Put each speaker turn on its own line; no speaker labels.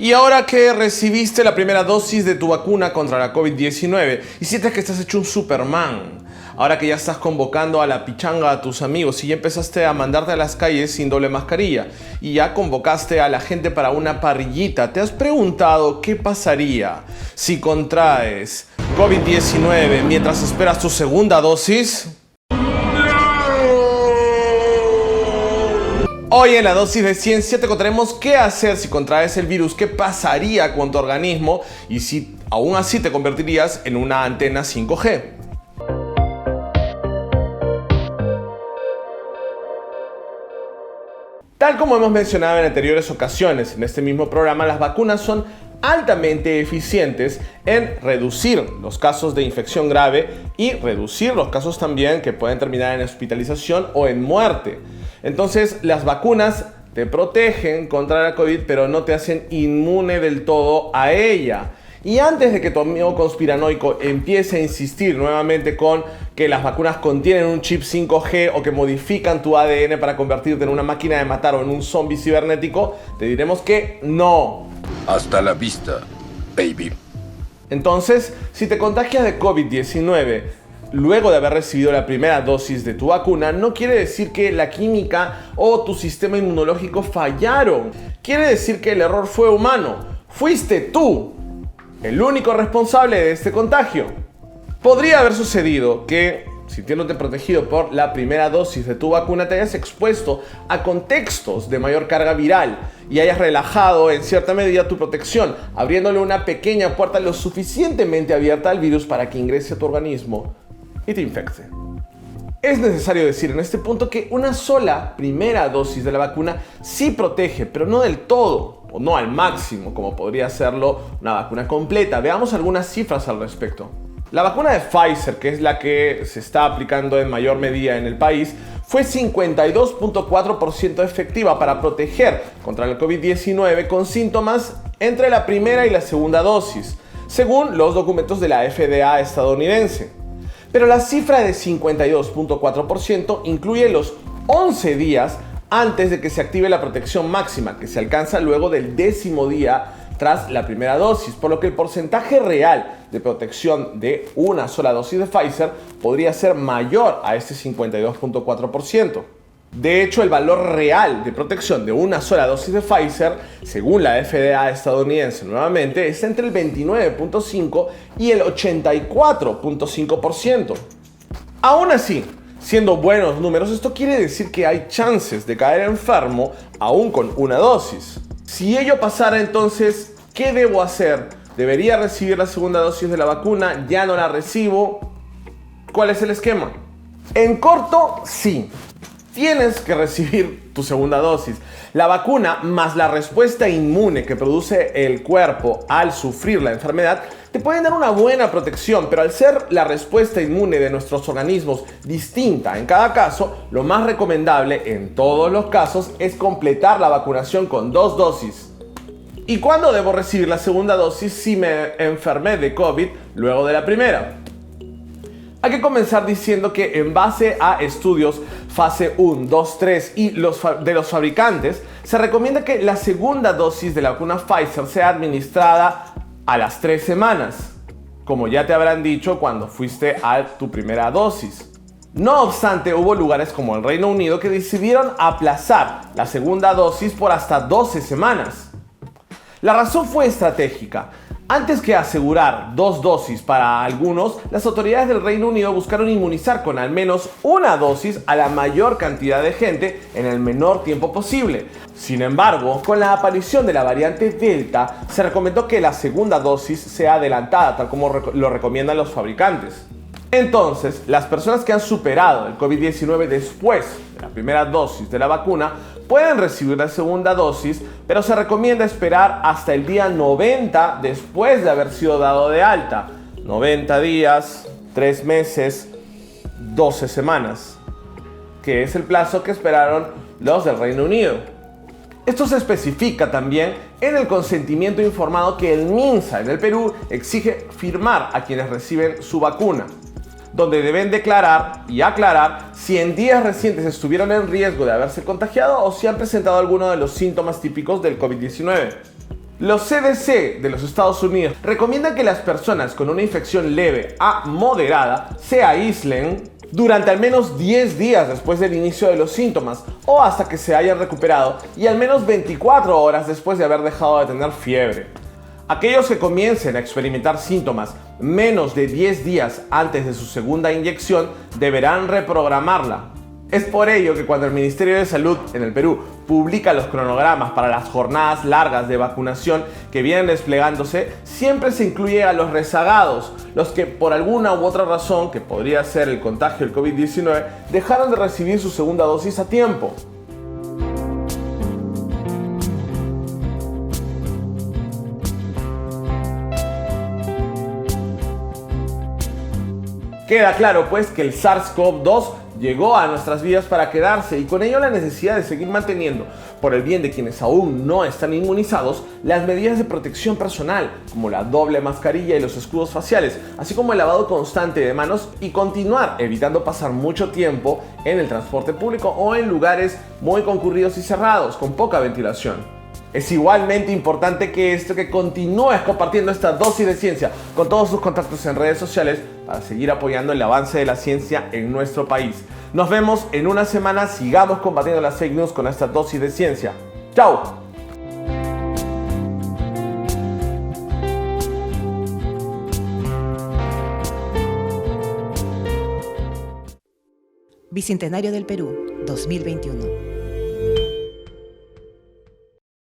Y ahora que recibiste la primera dosis de tu vacuna contra la COVID-19 y sientes que estás hecho un Superman, ahora que ya estás convocando a la pichanga a tus amigos y ya empezaste a mandarte a las calles sin doble mascarilla y ya convocaste a la gente para una parrillita, ¿te has preguntado qué pasaría si contraes COVID-19 mientras esperas tu segunda dosis? Hoy en la dosis de ciencia te contaremos qué hacer si contraes el virus, qué pasaría con tu organismo y si aún así te convertirías en una antena 5G. Tal como hemos mencionado en anteriores ocasiones en este mismo programa, las vacunas son altamente eficientes en reducir los casos de infección grave y reducir los casos también que pueden terminar en hospitalización o en muerte. Entonces, las vacunas te protegen contra la COVID, pero no te hacen inmune del todo a ella. Y antes de que tu amigo conspiranoico empiece a insistir nuevamente con que las vacunas contienen un chip 5G o que modifican tu ADN para convertirte en una máquina de matar o en un zombie cibernético, te diremos que no.
Hasta la vista, baby.
Entonces, si te contagias de COVID-19 luego de haber recibido la primera dosis de tu vacuna, no quiere decir que la química o tu sistema inmunológico fallaron. Quiere decir que el error fue humano. Fuiste tú el único responsable de este contagio. Podría haber sucedido que, sintiéndote protegido por la primera dosis de tu vacuna, te hayas expuesto a contextos de mayor carga viral y hayas relajado en cierta medida tu protección, abriéndole una pequeña puerta lo suficientemente abierta al virus para que ingrese a tu organismo y te infecte. Es necesario decir en este punto que una sola primera dosis de la vacuna sí protege, pero no del todo, o no al máximo, como podría hacerlo una vacuna completa. Veamos algunas cifras al respecto. La vacuna de Pfizer, que es la que se está aplicando en mayor medida en el país, fue 52.4% efectiva para proteger contra el COVID-19 con síntomas entre la primera y la segunda dosis, según los documentos de la FDA estadounidense. Pero la cifra de 52.4% incluye los 11 días antes de que se active la protección máxima, que se alcanza luego del 10º día tras la primera dosis, por lo que el porcentaje real de protección de una sola dosis de Pfizer podría ser mayor a este 52.4%. De hecho, el valor real de protección de una sola dosis de Pfizer, según la FDA estadounidense nuevamente, está entre el 29.5 y el 84.5%. Aún así, siendo buenos números, esto quiere decir que hay chances de caer enfermo aún con una dosis. Si ello pasara, entonces, ¿qué debo hacer? ¿Debería recibir la segunda dosis de la vacuna? ¿Ya no la recibo? ¿Cuál es el esquema? En corto, sí. Tienes que recibir tu segunda dosis. La vacuna más la respuesta inmune que produce el cuerpo al sufrir la enfermedad te pueden dar una buena protección, pero al ser la respuesta inmune de nuestros organismos distinta en cada caso, lo más recomendable en todos los casos es completar la vacunación con 2 dosis. ¿Y cuándo debo recibir la segunda dosis si me enfermé de COVID luego de la primera? Hay que comenzar diciendo que en base a estudios fase 1, 2, 3 y de los fabricantes, se recomienda que la segunda dosis de la vacuna Pfizer sea administrada a las 3 semanas, como ya te habrán dicho cuando fuiste a tu primera dosis. No obstante, hubo lugares como el Reino Unido que decidieron aplazar la segunda dosis por hasta 12 semanas. La razón fue estratégica. Antes que asegurar 2 dosis para algunos, las autoridades del Reino Unido buscaron inmunizar con al menos una dosis a la mayor cantidad de gente en el menor tiempo posible. Sin embargo, con la aparición de la variante Delta, se recomendó que la segunda dosis sea adelantada, tal como lo recomiendan los fabricantes. Entonces, las personas que han superado el COVID-19 después de la primera dosis de la vacuna pueden recibir la segunda dosis, pero se recomienda esperar hasta el día 90 después de haber sido dado de alta. 90 días, 3 meses, 12 semanas, que es el plazo que esperaron los del Reino Unido. Esto se especifica también en el consentimiento informado que el MINSA en el Perú exige firmar a quienes reciben su vacuna, donde deben declarar y aclarar si en días recientes estuvieron en riesgo de haberse contagiado o si han presentado alguno de los síntomas típicos del COVID-19. Los CDC de los Estados Unidos recomiendan que las personas con una infección leve a moderada se aíslen durante al menos 10 días después del inicio de los síntomas o hasta que se hayan recuperado y al menos 24 horas después de haber dejado de tener fiebre. Aquellos que comiencen a experimentar síntomas menos de 10 días antes de su segunda inyección deberán reprogramarla. Es por ello que cuando el Ministerio de Salud en el Perú publica los cronogramas para las jornadas largas de vacunación que vienen desplegándose, siempre se incluye a los rezagados, los que por alguna u otra razón, que podría ser el contagio del COVID-19, dejaron de recibir su segunda dosis a tiempo. Queda claro pues que el SARS-CoV-2 llegó a nuestras vidas para quedarse y con ello la necesidad de seguir manteniendo, por el bien de quienes aún no están inmunizados, las medidas de protección personal, como la doble mascarilla y los escudos faciales, así como el lavado constante de manos y continuar evitando pasar mucho tiempo en el transporte público o en lugares muy concurridos y cerrados, con poca ventilación. Es igualmente importante que continúes compartiendo esta dosis de ciencia con todos sus contactos en redes sociales para seguir apoyando el avance de la ciencia en nuestro país. Nos vemos en una semana, sigamos combatiendo las fake news con esta dosis de ciencia. ¡Chao!
Bicentenario del Perú, 2021.